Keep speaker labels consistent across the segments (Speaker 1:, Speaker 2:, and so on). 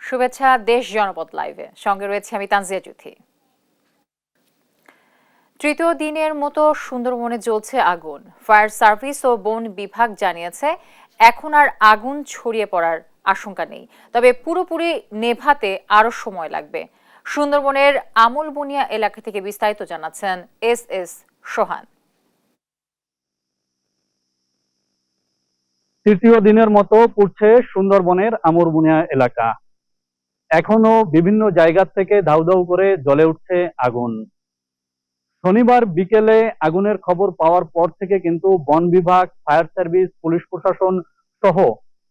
Speaker 1: শুভেচ্ছা দেশ জনপদ লাইভে, সঙ্গে রয়েছে আমি তানজিয়া জুথি। তৃতীয় দিনের মতো সুন্দরবনে জ্বলছে আগুন। ফায়ার সার্ভিস ও বন বিভাগ জানিয়েছে এখন আর আগুন ছড়িয়ে পড়ার আশঙ্কা নেই, তবে পুরোপুরি নেভাতে আরো সময় লাগবে। সুন্দরবনের আমলবনিয়া এলাকা থেকে বিস্তারিত জানাচ্ছেন এস সোহান।
Speaker 2: তৃতীয় দিনের মতো পুড়ছে সুন্দরবনের আমরবুনিয়া এলাকা। এখনো বিভিন্ন জায়গা থেকে ধাউ ধাউ করে জ্বলে উঠছে আগুন। শনিবার বিকেলে আগুনের খবর পাওয়ার পর থেকে কিন্তু বন বিভাগ, ফায়ার সার্ভিস, পুলিশ প্রশাসন সহ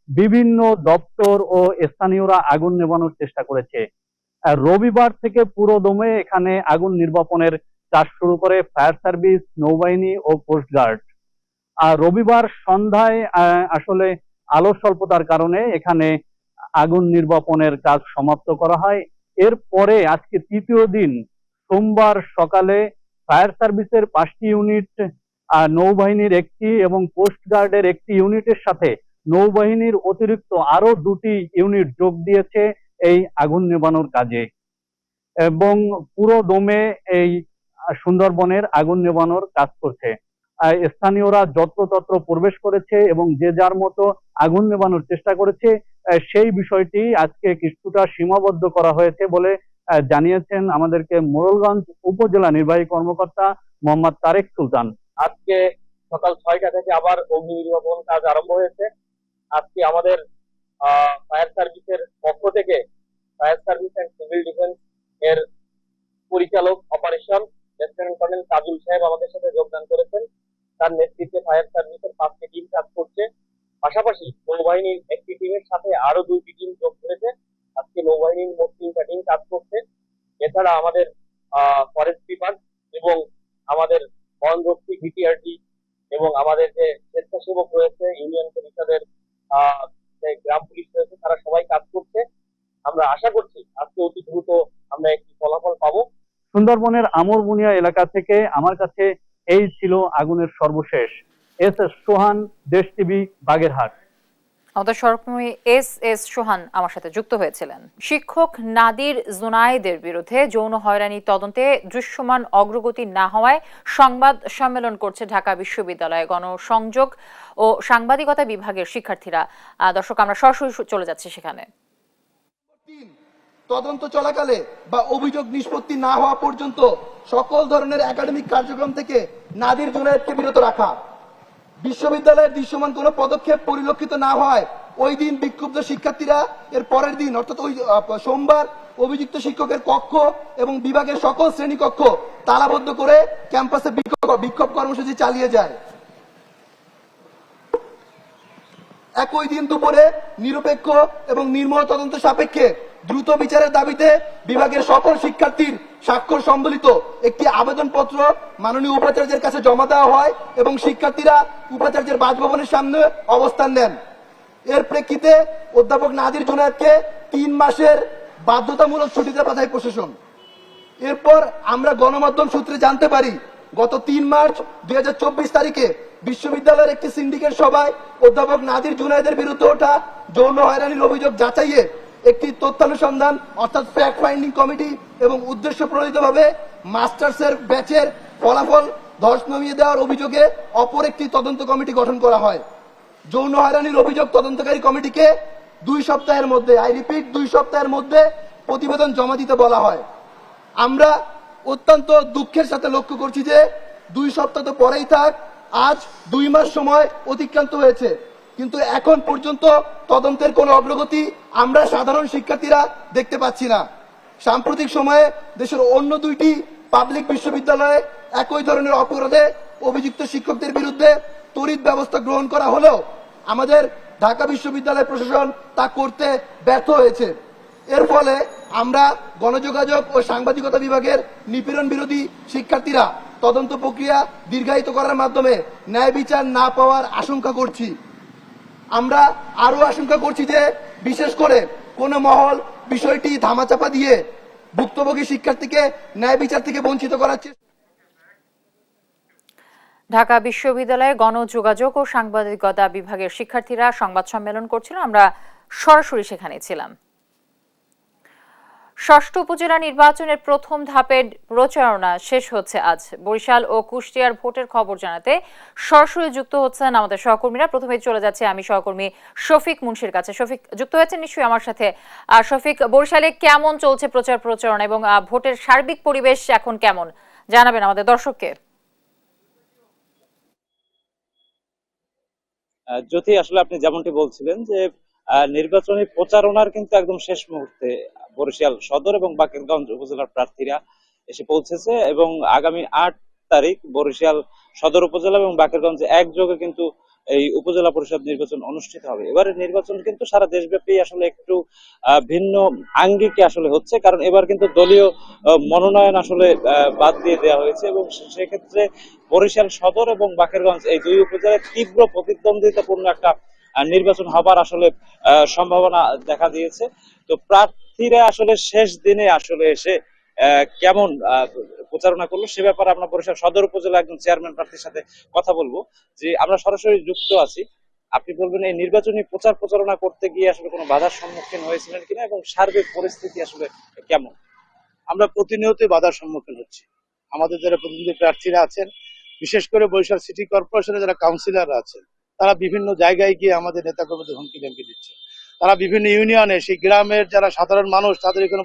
Speaker 2: বিভিন্ন দপ্তর ও স্থানীয়রা আগুন নেভানোর চেষ্টা করেছে। আর রবিবার থেকে পুরোদমে এখানে আগুন নির্বাপনের কাজ শুরু করে ফায়ার সার্ভিস, নৌবাহিনী ও কোস্টগার্ড। আর রবিবার সন্ধ্যায় আসলে আলো স্বল্পতার কারণে এখানে আগুন নির্বাপনের কাজ সমাপ্ত করা হয়। এরপরে আজকে তৃতীয় দিন সোমবার সকালে ফায়ার সার্ভিসের 5টি ইউনিট, নৌবাহিনীর একটি এবং কোস্টগার্ডের একটি ইউনিটের সাথে নৌবাহিনীর অতিরিক্ত আরো 2টি ইউনিট যোগ দিয়েছে এই আগুন নেভানোর কাজে, এবং পুরো দমে এই সুন্দরবনের আগুন নেভানোর কাজ করছে। স্থানীয়রা যত্রতত্র প্রবেশ করেছে এবং যে যার মতো আগুন নেভানোর চেষ্টা করেছে। সেই বিষয়টি আজকে কিছুটা সীমাবদ্ধ করা হয়েছে বলে জানিয়েছেন আমাদেরকে মোড়লগঞ্জ উপজেলা নির্বাহী কর্মকর্তা মোহাম্মদ তারেক সুলতান।
Speaker 3: আজকে সকাল 6টা থেকে আবার অগ্নি নির্বাপন কাজ আরম্ভ হয়েছে। আজকে আমাদের ফায়ার সার্ভিসের পক্ষ থেকে fire service and civil defence এর পরিচালক অপারেশন লেফটেন্যান্ট কর্নেল কাজুল সাহেব আমাদের সাথে যোগদান করেছেন। তার নেতৃত্বে ফায়ার সার্ভিসের 5টি টিম কাজ করছে। পাশাপাশি নৌবাহিনীর একটি টিমের সাথে আরো 2টি টিম যোগ করেছে। আজকে নৌবাহিনীর মোট 3টা টিম কাজ করছে। এছাড়া আমাদের ফরেস্ট বিভাগ এবং আমাদের বনরক্ষী ভিটিআরটি এবং আমাদের যে স্বেচ্ছাসেবক রয়েছে, ইউনিয়ন পরিষদের গ্রাম পুলিশ রয়েছে, তারা সবাই কাজ করছে। আমরা আশা করছি আজকে অতি দ্রুত আমরা একটি ফলাফল পাবো।
Speaker 2: সুন্দরবনের আমরবুনিয়া এলাকা থেকে আমার কাছে এই ছিল আগুনের সর্বশেষ। এস সোহান, দেশ টিভি, বাগেরহাট।
Speaker 1: আমাদের সহকর্মী এস সোহান আমার সাথে যুক্ত হয়েছিলেন। শিক্ষক নাদির জুনায়েদের বিরুদ্ধে যৌন হয়রানি তদন্তে দৃশ্যমান অগ্রগতি না হওয়ায় সংবাদ সম্মেলন করছে ঢাকা বিশ্ববিদ্যালয়ে গণসংযোগ ও সাংবাদিকতা বিভাগের শিক্ষার্থীরা। দর্শক, আমরা সরাসরি চলে যাচ্ছি সেখানে।
Speaker 4: তদন্ত চলাকালে বা অভিযোগ নিষ্পত্তি না হওয়া পর্যন্ত সকল ধরনের একাডেমিক কার্যক্রম থেকে নাদির জুনায়েদকে বিরত রাখা। বিশ্ববিদ্যালয়ের দৃশ্যমান কোনো পদক্ষেপ পরিলক্ষিত না হয় ওই দিন বিক্ষুব্ধ শিক্ষার্থীরা এর পরের দিন অর্থাৎ ওই সোমবার অভিযুক্ত শিক্ষকের কক্ষ এবং বিভাগের সকল শ্রেণীকক্ষ তালাবদ্ধ করে ক্যাম্পাসে বিক্ষোভ কর্মসূচি চালিয়ে যায়। একই দিন দুপুরে নিরপেক্ষ এবং নির্মল তদন্ত সাপেক্ষে দ্রুত বিচারের দাবিতে বিভাগের সকল শিক্ষার্থীর স্বাক্ষর সম্বলিত একটি আবেদনপত্র মাননীয় উপাচার্যের কাছে জমা দেওয়া হয় এবং শিক্ষার্থীরা উপাচার্যের বাসভবনের সামনে অবস্থান নেন। এর প্রেক্ষিতে অধ্যাপক নাদির জুনায়েদকে 3 মাসের বাধ্যতামূলক ছুটিতে পাঠায় প্রশাসন। এরপর আমরা গণমাধ্যম সূত্রে জানতে পারি গত 3 মার্চ 2024 তারিখে বিশ্ববিদ্যালয়ের একটি সিন্ডিকেট সভায় অধ্যাপক নাদির জুনায়েদের বিরুদ্ধে ওঠা যৌন হয়রানির অভিযোগ যাচাইয়ে একটি তথ্যানুসন্ধান অর্থাৎ ফ্যাক্ট ফাইন্ডিং কমিটি এবং উদ্দেশ্য প্রণোদিতভাবে মাস্টার্সের ব্যাচের ফলাফল ধস নামিয়ে দেওয়ার অভিযোগে অপর একটি তদন্ত কমিটি গঠন করা হয়। যৌন হয়রানির অভিযোগ তদন্তকারী কমিটিকে 2 সপ্তাহের মধ্যে, আই রিপিট 2 সপ্তাহের মধ্যে প্রতিবেদন জমা দিতে বলা হয়। আমরা অত্যন্ত দুঃখের সাথে লক্ষ্য করছি যে 2 সপ্তাহ তো পরেই থাক, আজ 2 মাস সময় অতিক্রান্ত হয়েছে, কিন্তু এখন পর্যন্ত তদন্তের কোনো অগ্রগতি আমরা সাধারণ শিক্ষার্থীরা দেখতে পাচ্ছি না। সাম্প্রতিক সময়ে দেশের অন্য 2টি পাবলিক বিশ্ববিদ্যালয়ে একই ধরনের অপরাধে অভিযুক্ত শিক্ষকদের বিরুদ্ধে তড়িৎ ব্যবস্থা গ্রহণ করা হলেও আমাদের ঢাকা বিশ্ববিদ্যালয় প্রশাসন তা করতে ব্যর্থ হয়েছে। এর ফলে আমরা গণযোগাযোগ ও সাংবাদিকতা বিভাগের নিপীড়ন বিরোধী শিক্ষার্থীরা তদন্ত প্রক্রিয়া দীর্ঘায়িত করার মাধ্যমে ন্যায় বিচার না পাওয়ার আশঙ্কা করছি। আমরা আরো আশঙ্কা করছি যে বিশেষ করে কোন মহল বিষয়টি ধামাচাপা দিয়ে ভুক্তভোগী শিক্ষার্থীকে ন্যায় বিচার থেকে বঞ্চিত করার চেষ্টা।
Speaker 1: ঢাকা বিশ্ববিদ্যালয়ে গণযোগাযোগ ও সাংবাদিকতা বিভাগের শিক্ষার্থীরা সংবাদ সম্মেলন করছিল, আমরা সরাসরি সেখানে ছিলাম। ষষ্ঠ উপজেলা নির্বাচনের প্রথম ধাপের প্রচারণা শেষ হচ্ছে আজ। বরিশাল ও কুষ্টিয়ার ভোটের খবর জানাতে সরাসরি যুক্ত হচ্ছেন আমাদের সহকর্মীরা। প্রথমে চলে যাচ্ছে আমি সহকর্মী শফিক মুন্সির কাছে। শফিক, যুক্ত হয়েছেন নিশ্চয়ই আমার সাথে। শফিক, বরিশালে কেমন চলছে প্রচারণা এবং ভোটের সার্বিক পরিবেশ এখন কেমন জানাবেন আমাদের দর্শককে?
Speaker 5: জ্যোতি, আসলে আপনি যেমনটি বলছিলেন যে নির্বাচনী প্রচারণার কিন্তু একদম শেষ মুহূর্তে বরিশাল সদর এবং বাকেরগঞ্জ উপজেলার প্রার্থীরা এসে পৌঁছেছে এবং আগামী 8 তারিখ বরিশাল সদর উপজেলা এবং বাকেরগঞ্জ একযোগে কিন্তু এই উপজেলা পরিষদ নির্বাচন অনুষ্ঠিত হবে। এবারের নির্বাচন কিন্তু সারা দেশব্যাপী আসলে একটু ভিন্ন আঙ্গিকে আসলে হচ্ছে, কারণ এবার কিন্তু দলীয় মনোনয়ন আসলে বাদ দিয়ে দেওয়া হয়েছে এবং সেক্ষেত্রে বরিশাল সদর এবং বাকেরগঞ্জ এই দুই উপজেলায় তীব্র প্রতিদ্বন্দ্বিতাপূর্ণ একটা নির্বাচন হবার আসলে সম্ভাবনা দেখা দিয়েছে। তো প্রার্থীরা আসলে শেষ দিনে আসলে এসে কেমন প্রচারণা করলো সে ব্যাপারে আমরা বরিশাল সদর উপজেলা একজন চেয়ারম্যান প্রার্থীর সাথে কথা বলবো। যে আমরা সরাসরি যুক্ত আছি, আপনি বলবেন এই নির্বাচনী প্রচারণা করতে গিয়ে আসলে কোনো বাধার সম্মুখীন হয়েছিলেন কিনা এবং সার্বিক পরিস্থিতি আসলে কেমন?
Speaker 6: আমরা প্রতিনিয়তই বাধার সম্মুখীন হচ্ছি। আমাদের যারা প্রতিনিধি প্রার্থীরা আছেন, বিশেষ করে বরিশাল সিটি কর্পোরেশনের যারা কাউন্সিলররা আছেন, তারা বিভিন্ন জায়গায় গিয়ে আমাদের নেতাকর্মীদের হুমকি ধমকি দিচ্ছে। তারা বিভিন্ন ইউনিয়নে সেই গ্রামের যারা সাধারণ মানুষ তাদের এখানে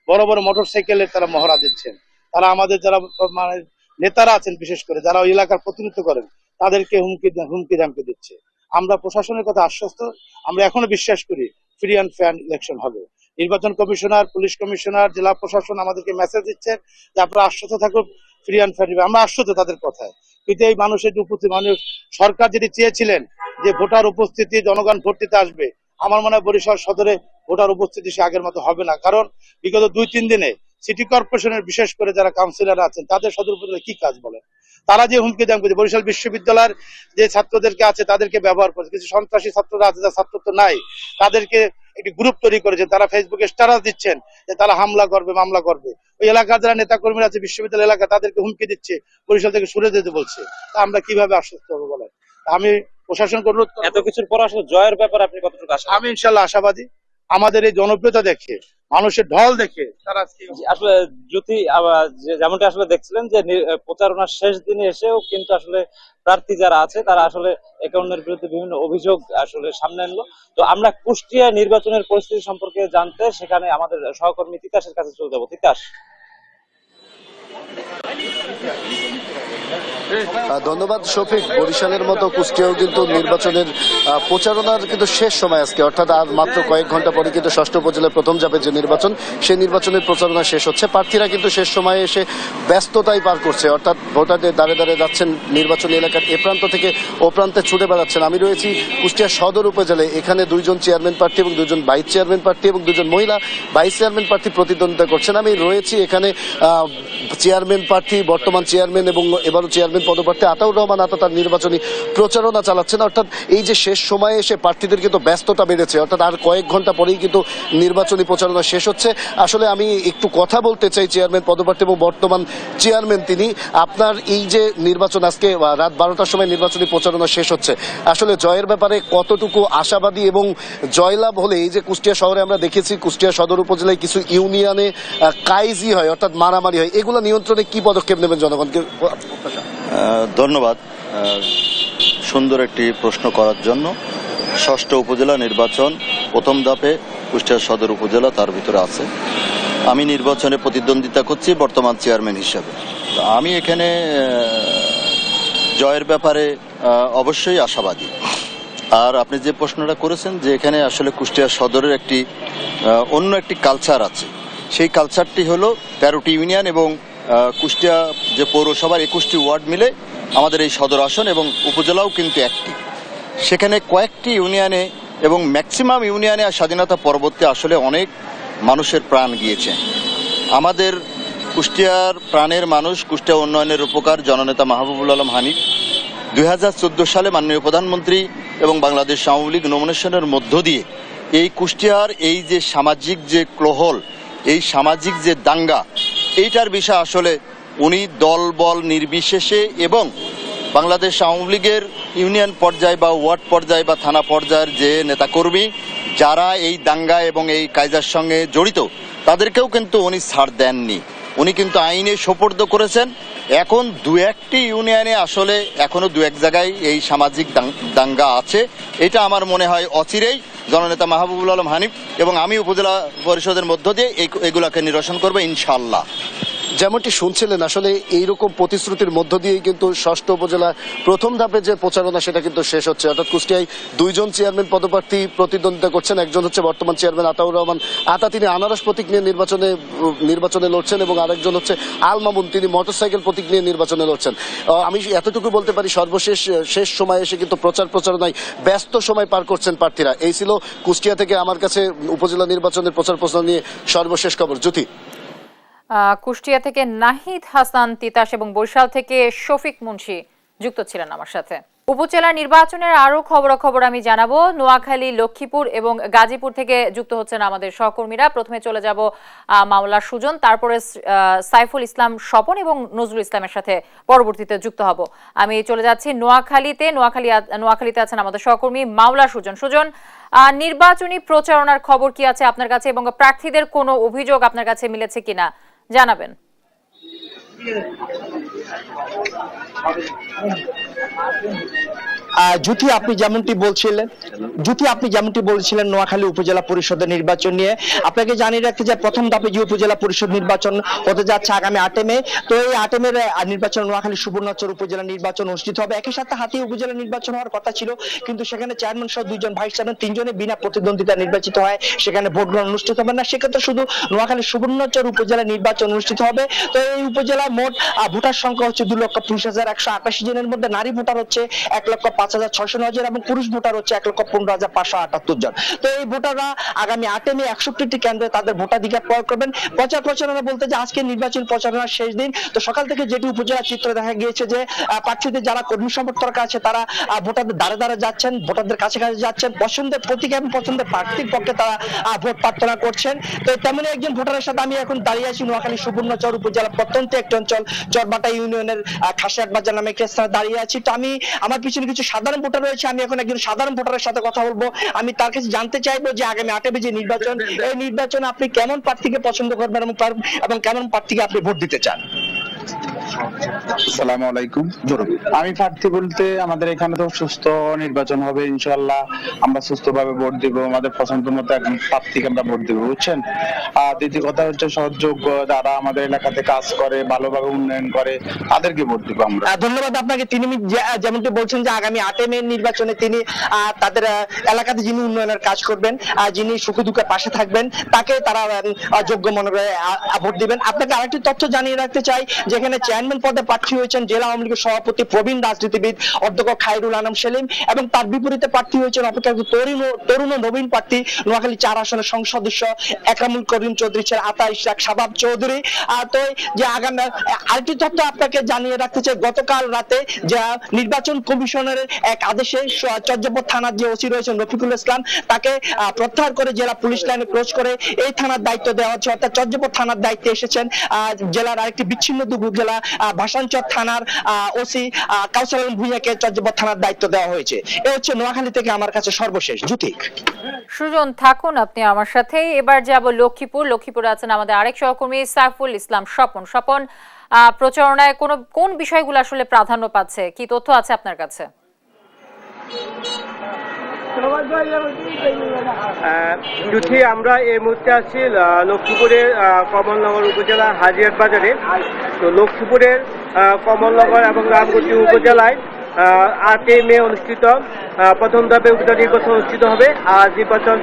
Speaker 6: বড় বড় মোটরসাইকেলের তারা মহড়া দিচ্ছেন। তারা আমাদের যারা মানে নেতারা আছেন, বিশেষ করে যারা ওই এলাকার প্রতিনিধিত্ব করেন, তাদেরকে হুমকি ধামকি দিচ্ছে। আমরা প্রশাসনের কথা আশ্বস্ত, আমরা এখনো বিশ্বাস করি ফ্রি অ্যান্ড ফেয়ার ইলেকশন হবে। নির্বাচন কমিশনার, পুলিশ কমিশনার, জেলা প্রশাসন আমাদেরকে মেসেজ দিচ্ছে যে আপনারা আশ্বস্ত থাকুন, ফ্রি অ্যান্ড ফেয়ার। আমরা আশ্বস্ত তাদের কথায়, কিন্তু এই মানুষের উপস্থিতি, মানুষ সরকার যেটি চেয়েছিলেন যে ভোটার উপস্থিতি, জনগণ ভোট দিতে আসবে, আমার মনে হয় বরিশাল সদরে ভোটার উপস্থিতি সে আগের মতো হবে না। কারণ বিগত 2-3 দিনে সিটি কর্পোরেশনের বিশেষ করে যারা কাউন্সিলর আছেন তাদের সদর উপজেলায় কি কাজ বলেন? তারা যে হুমকি দাম করছে, বরিশাল বিশ্ববিদ্যালয়ের যে ছাত্রদেরকে আছে তাদেরকে ব্যবহার করছে। কিছু সন্ত্রাসী ছাত্ররা আছে, যারা ছাত্র তো নাই, তাদেরকে একটি গ্রুপ তৈরি করেছে, তারা ফেসবুকে স্ট্যাটাস দিচ্ছেন যে তারা হামলা করবে, মামলা করবে। ওই এলাকার যারা নেতা কর্মীরা আছে বিশ্ববিদ্যালয় এলাকা, তাদেরকে হুমকি দিচ্ছে, বরিশাল থেকে সরে যেতে বলছে। তা আমরা কিভাবে আশ্বস্ত হবো বলেন? আমি প্রশাসন করবো।
Speaker 5: এত কিছুর পর আসলে জয়ের ব্যাপারে আপনি কতটুকু আশা?
Speaker 6: আমি ইনশাল্লাহ আশাবাদী। আমাদের এই জনপ্রিয়তা দেখে, মানুষের ঢল দেখে তারা
Speaker 5: আসলে জ্যোতি, যেমনটা আসলে দেখছিলেন যে প্রচারণার শেষ দিনে এসেও কিন্তু আসলে প্রার্থী যারা আছে তারা আসলে একে অন্যের বিরুদ্ধে বিভিন্ন অভিযোগ আসলে সামনে আনলো। তো আমরা কুষ্টিয়া নির্বাচনের পরিস্থিতি সম্পর্কে জানতে সেখানে আমাদের সহকর্মী তিতাসের কাছে চলে যাবো। তিতাস,
Speaker 7: ধন্যবাদ শফিক। বরিশালের মতো কুষ্টিয়াও কিন্তু নির্বাচনের প্রচারণার কিন্তু শেষ সময় আজকে, অর্থাৎ আর মাত্র কয়েক ঘন্টা পরে কিন্তু ষষ্ঠ উপজেলার প্রথম ধাপের যে নির্বাচন, সেই নির্বাচনের প্রচারণা শেষ হচ্ছে। প্রার্থীরা কিন্তু শেষ সময়ে এসে ব্যস্ততাই পার করছে, অর্থাৎ ভোটারদের দাঁড়ে দাঁড়ে যাচ্ছেন নির্বাচনী এলাকার এ প্রান্ত থেকে ও প্রান্তে ছুটে বেড়াচ্ছেন। আমি রয়েছি কুষ্টিয়া সদর উপজেলায়, এখানে 2জন চেয়ারম্যান প্রার্থী এবং 2জন ভাইস চেয়ারম্যান প্রার্থী এবং 2জন মহিলা ভাইস চেয়ারম্যান প্রার্থী প্রতিদ্বন্দ্বিতা করছেন। আমি রয়েছি এখানে চেয়ারম্যান প্রার্থী, বর্তমান চেয়ারম্যান এবং এবারও চেয়ারম্যান পদপ্রার্থী আতাউর রহমান আতা তার নির্বাচনী প্রচারণা চালাচ্ছেন। অর্থাৎ এই যে শেষ সময়ে এসে প্রার্থীদের কিন্তু ব্যস্ততা বেড়েছে, অর্থাৎ আর কয়েক ঘন্টা পরেই কিন্তু নির্বাচনী প্রচারণা শেষ হচ্ছে। আসলে আমি একটু কথা বলতে চাই চেয়ারম্যান পদপ্রার্থী এবং বর্তমান চেয়ারম্যান তিনি। আপনার এই যে নির্বাচন, আজকে রাত 12টার সময় নির্বাচনী প্রচারণা শেষ হচ্ছে, আসলে জয়ের ব্যাপারে কতটুকু আশাবাদী এবং জয়লাভ হলে, এই যে কুষ্টিয়া শহরে আমরা দেখেছি কুষ্টিয়া সদর উপজেলায় কিছু ইউনিয়নে কাইজি হয়, অর্থাৎ মারামারি হয়, এগুলো নিয়ন্ত্রণে কি পদক্ষেপ নেবেন জনগণকে?
Speaker 8: ধন্যবাদ সুন্দর একটি প্রশ্ন করার জন্য। ষষ্ঠ উপজেলা নির্বাচন প্রথম ধাপে কুষ্টিয়া সদর উপজেলা তার ভিতরে আছে। আমি নির্বাচনে প্রতিদ্বন্দ্বিতা করছি বর্তমান চেয়ারম্যান হিসাবে। আমি এখানে জয়ের ব্যাপারে অবশ্যই আশাবাদী। আর আপনি যে প্রশ্নটা করেছেন যে এখানে আসলে কুষ্টিয়া সদরের একটি অন্য একটি কালচার আছে, সেই কালচারটি হলো 13টি ইউনিয়ন এবং কুষ্টিয়া যে পৌরসভার 21টি ওয়ার্ড মিলে আমাদের এই সদর আসন এবং উপজেলাও কিন্তু একটি। সেখানে কয়েকটি ইউনিয়নে এবং ম্যাক্সিমাম ইউনিয়নে স্বাধীনতা পরবর্তী আসলে অনেক মানুষের প্রাণ গিয়েছে। আমাদের কুষ্টিয়ার প্রাণের মানুষ, কুষ্টিয়া উন্নয়নের উপকার জননেতা মাহবুবুল আলম হানিফ 2014 সালে মাননীয় প্রধানমন্ত্রী এবং বাংলাদেশ আওয়ামী লীগ নমিনেশনের মধ্য দিয়ে এই কুষ্টিয়ার এই যে সামাজিক যে ক্লোহল, এই সামাজিক যে দাঙ্গা, এইটার বিষয় আসলে উনি দল বল নির্বিশেষে এবং বাংলাদেশ আওয়ামী লীগের ইউনিয়ন পর্যায়ে বা ওয়ার্ড পর্যায়ে বা থানা পর্যায়ের যে নেতাকর্মী যারা এই দাঙ্গা এবং এই কায়দার সঙ্গে জড়িত তাদেরকেও কিন্তু উনি ছাড় দেননি। উনি কিন্তু আইনে সোপর্দ করেছেন। এখন দু একটি ইউনিয়নে আসলে এখনো দু এক জায়গায় এই সামাজিক দাঙ্গা আছে। এটা আমার মনে হয় অচিরেই জননেতা মাহবুবুল আলম হানিফ এবং আমি উপজেলা পরিষদের মধ্য দিয়ে এগুলাকে নিরসন করবো ইনশাআল্লাহ।
Speaker 7: যেমনটি শুনছিলেন, আসলে এইরকম প্রতিশ্রুতির মধ্য দিয়েই কিন্তু ষষ্ঠ উপজেলা প্রথম ধাপে যে প্রচারণা সেটা কিন্তু শেষ হচ্ছে। অর্থাৎ কুষ্টিয়ায় দুইজন চেয়ারম্যান পদপ্রার্থী প্রতিদ্বন্দ্বিতা করছেন। একজন হচ্ছে বর্তমান চেয়ারম্যান আতাউর রহমান আতা, তিনি আনারস প্রতীক নিয়ে নির্বাচনে লড়ছেন, এবং আরেকজন হচ্ছে আল মামুন, তিনি মোটরসাইকেল প্রতীক নিয়ে নির্বাচনে লড়ছেন। আমি এতটুকু বলতে পারি, শেষ সময় এসে কিন্তু প্রচারণায় ব্যস্ত সময় পার করছেন প্রার্থীরা। এই ছিল কুষ্টিয়া থেকে আমার কাছে উপজেলা নির্বাচনের প্রচার নিয়ে সর্বশেষ খবর। জ্যোতি।
Speaker 1: কুষ্টিয়া থেকে নাহিদ হাসান তিতাস এবং বরিশাল থেকে শফিক মুন্সি যুক্ত ছিলেন আমার সাথে। উপজেলা নির্বাচনের আরো খবরাখবর আমি জানাবো। নোয়াখালী, লক্ষ্মীপুর এবং গাজীপুর থেকে যুক্ত হচ্ছেন আমাদের সহকর্মীরা। প্রথমে চলে যাব মাওলা সুজন, তারপরে সাইফুল ইসলাম স্বপন এবং নজরুল ইসলামের সাথে পরবর্তীতে যুক্ত হব। আমি চলে যাচ্ছি নোয়াখালীতে আছেন আমাদের সহকর্মী মাওলা সুজন। সুজন, নির্বাচনী প্রচারণার খবর কি আছে আপনার কাছে এবং প্রার্থীদের কোনো অভিযোগ আপনার কাছে মিলেছে কিনা জানাবেন।
Speaker 9: জ্যোতি, আপনি যেমনটি বলছিলেন নোয়াখালী উপজেলা পরিষদের নির্বাচন নিয়ে, আপনাকে জানিয়ে রাখতে যে প্রথম ধাপে যে উপজেলা পরিষদ নির্বাচন হতে যাচ্ছে আগামী 8 মে। তো এই 8 মে নির্বাচন নোয়াখালী সুবর্ণচর উপজেলা নির্বাচন অনুষ্ঠিত হবে। একই সাথে হাতিয়া উপজেলা নির্বাচন হওয়ার কথা ছিল, কিন্তু সেখানে চেয়ারম্যান সহ 2 জন ভাইস চেয়ারম্যান 3 জনে বিনা প্রতিদ্বন্দ্বিতা নির্বাচিত হয়, সেখানে ভোট গ্রহণ অনুষ্ঠিত হবে না। সেক্ষেত্রে শুধু নোয়াখালী সুবর্ণচর উপজেলা নির্বাচন অনুষ্ঠিত হবে। তো এই উপজেলায় মোট ভোটার সংখ্যা হচ্ছে 2,20,188 জনের মধ্যে নারী ভোটার হচ্ছে 1,05,609 এবং পুরুষ ভোটার হচ্ছে 1,15,578 জন। তো এই ভোটাররা আগামী 8 মে 61টি কেন্দ্রে তাদের ভোটাধিকার প্রয়োগ করবেন। প্রচারণা বলতে যে আজকে নির্বাচন প্রচারণার শেষ দিন। তো সকাল থেকে যেটি উপজেলা চিত্র দেখা গিয়েছে যে প্রার্থীদের যারা কর্মী সমর্থকরা আছে তারা ভোটারদের দ্বারে যাচ্ছেন, ভোটারদের কাছে যাচ্ছেন, পছন্দের প্রতীক এবং পছন্দের প্রার্থীর পক্ষে তারা ভোট প্রার্থনা করছেন। তো তেমনই একজন ভোটারের সাথে আমি এখন দাঁড়িয়ে আছি নোয়াখালী সুবর্ণচর উপজেলা প্রত্যন্ত একটি অঞ্চল চরবাটা ইউনিয়নের খাসিয়াট বাজার নামে একটি স্থানে দাঁড়িয়ে আছি। তো আমার পিছনে কিছু সাধারণ ভোটার রয়েছে, আমি এখন একজন সাধারণ ভোটারের সাথে কথা বলবো। আমি তার কাছে জানতে চাইবো যে আগামী 8 মে যে নির্বাচন, এই নির্বাচনে আপনি কেমন প্রার্থীকে পছন্দ করবেন এবং কেমন প্রার্থীকে আপনি ভোট দিতে চান।
Speaker 10: আসসালামু আলাইকুম। আমি প্রার্থী বলতে আমাদের এখানে তো সুস্থ নির্বাচন হবে ইনশাআল্লাহ। আমরা সুস্থভাবে ভোট দিব, আমাদের পছন্দ মতো একজন প্রার্থীকে আমরা ভোট দিব, বুঝছেন। আর দ্বিতীয় কথা হচ্ছে সহযোগ্য যারা আমাদের এলাকাতে কাজ করে, ভালোভাবে উন্নয়ন করে, তাদেরকে ভোট দিব আমরা।
Speaker 9: ধন্যবাদ আপনাকে। তিনি যেমনটি বলছেন যে আগামী 8 মে নির্বাচনে তিনি তাদের এলাকাতে যিনি উন্নয়নের কাজ করবেন, যিনি সুখে দুঃখে পাশে থাকবেন, তাকে তারা যোগ্য মনে করে ভোট দিবেন। আপনাকে আরেকটি তথ্য জানিয়ে রাখতে চাই, যেখানে চেয়ারম্যান পদে প্রার্থী হয়েছেন জেলা আওয়ামী লীগের সভাপতি প্রবীণ রাজনীতিবিদ অধ্যক্ষ খায়রুল আনাম সেলিম, এবং তার বিপরীতে প্রার্থী হয়েছেন অপেক্ষাকৃত তরুণ ও নবীন প্রার্থী নোয়াখালী 4 আসনের সংসদ সদস্য একরামুল করিম চৌধুরী ছেলে আতা ইশরাক শাবাব চৌধুরী। তো যে আগামী আরেকটি তথ্য আপনাকে জানিয়ে রাখতে চাই, গতকাল রাতে যা নির্বাচন কমিশনের এক আদেশে চর্যাপদ থানার যে ওসি রয়েছেন রফিকুল ইসলাম, তাকে প্রত্যাহার করে জেলা পুলিশ লাইনে ক্রস করে এই থানার দায়িত্ব দেওয়া হচ্ছে। অর্থাৎ চর্যাপদ থানার দায়িত্বে এসেছেন জেলার আরেকটি বিচ্ছিন্ন জেলা ভাষাঞ্চল থানার ওসি কাউসার আলম ভূঁইয়াকে চর্যাপদ থানার দায়িত্ব দেওয়া হয়েছে। এ হচ্ছে নোয়াখালী থেকে আমার কাছে সর্বশেষ। জ্যোতি।
Speaker 1: সুজন, থাকুন আপনি আমার সাথে। এবার যাব লক্ষ্মীপুরে আছেন আমাদের আরেক সহকর্মী সাইফুল ইসলাম স্বপন। প্রচারণায় কোন বিষয়গুলো আসলে প্রাধান্য পাচ্ছে, কি তথ্য আছে আপনার কাছে?
Speaker 3: আমরা এই মুহূর্তে আছি লক্ষ্মীপুরের কমলনগর উপজেলা হাজিয়াট বাজারে। তো লক্ষ্মীপুরের কমলনগর এবং রামগতি উপজেলায় 8 মে অনুষ্ঠিত প্রথম ধাপে উপজেলা নির্বাচন অনুষ্ঠিত হবে। আর নির্বাচন